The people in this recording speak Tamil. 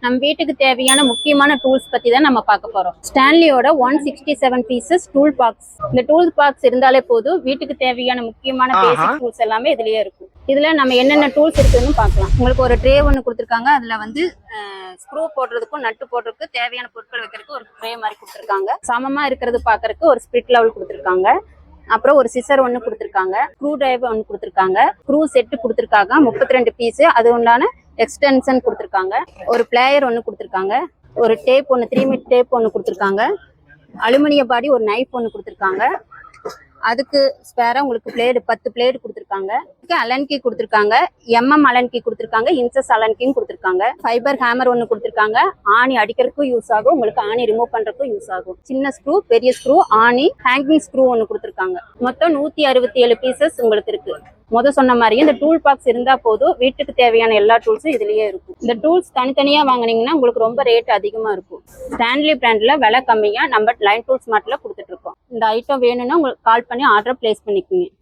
நம்ம வீட்டுக்கு தேவையான முக்கியமான டூல்ஸ் பத்தி தான் நம்ம பார்க்க போறோம். ஸ்டான்லியோட 167 பீசஸ் டூல் பாக்ஸ். இந்த டூல் பாக்ஸ் இருந்தாலே போதும், வீட்டுக்கு தேவையான முக்கியமான பேசிக் டூல்ஸ் எல்லாமே இதுலயே இருக்கும். இதுல நம்ம என்னென்ன டூல்ஸ் இருக்குன்னு பார்க்கலாம். உங்களுக்கு ஒரு ட்ரே ஒன்று கொடுத்துருக்காங்க. அதுல வந்து ஸ்க்ரூ போடுறதுக்கும் நட்டு போடுறதுக்கு தேவையான பொருட்கள் வைக்கிறதுக்கு ஒரு ட்ரே மாதிரி கொடுத்துருக்காங்க. சமமா இருக்கிறது பாக்குறதுக்கு ஒரு ஸ்பிரிட் லெவல் கொடுத்துருக்காங்க. அப்புறம் ஒரு சிசர் ஒன்று கொடுத்துருக்காங்க. ஸ்க்ரூ டிரைவர் ஒன்று கொடுத்துருக்காங்க. ஸ்க்ரூ செட்டு கொடுத்துருக்காங்க 32 பீஸ். அது உண்டான எக்ஸ்டென்ஷன் கொடுத்துருக்காங்க. ஒரு பிளேயர் ஒன்று கொடுத்துருக்காங்க. ஒரு டேப் ஒன்று 3 மீட்டர் டேப் ஒன்று கொடுத்துருக்காங்க. அலுமினிய பாடி ஒரு நைஃப் ஒன்று கொடுத்துருக்காங்க. அதுக்கு ஸ்பேரா உங்களுக்கு பிளேடு 10 பிளேடு கொடுத்துருக்காங்க. அலன் கீ கொடுத்துருக்காங்க. அலன் கீ கொடுத்துருக்காங்க. இன்சஸ் அலன் கீ கொடுத்துருக்காங்க. ஃபைபர் ஹேமர் ஒன்று கொடுத்துருக்காங்க. ஆணி அடிக்கிறதுக்கும் யூஸ் ஆகும். உங்களுக்கு ஆணி ரிமூவ் பண்றதுக்கும் யூஸ் ஆகும். சின்ன ஸ்க்ரூ, பெரிய ஸ்க்ரூ, ஆணி, ஹேங்கிங் ஸ்க்ரூ ஒன்று கொடுத்துருக்காங்க. மொத்தம் 167 பீசஸ் உங்களுக்கு இருக்கு. சொன்ன மாதிரி இந்த டூல் பாக்ஸ் இருந்தா போதும், வீட்டுக்கு தேவையான எல்லா டூல்ஸும் இதுலயே இருக்கும். இந்த டூல்ஸ் தனித்தனியா வாங்கினீங்கன்னா உங்களுக்கு ரொம்ப ரேட் அதிகமா இருக்கும். ஸ்டான்லி பிராண்ட்ல விலை கம்மியா நம்ம லைன் டூல்ஸ் மார்ட்ல கொடுத்துட்டு இருக்கோம். இந்த ஐட்டம் வேணும்னா உங்களுக்கு கால் பண்ணி ஆர்டர் பிளேஸ் பண்ணிக்கோங்க.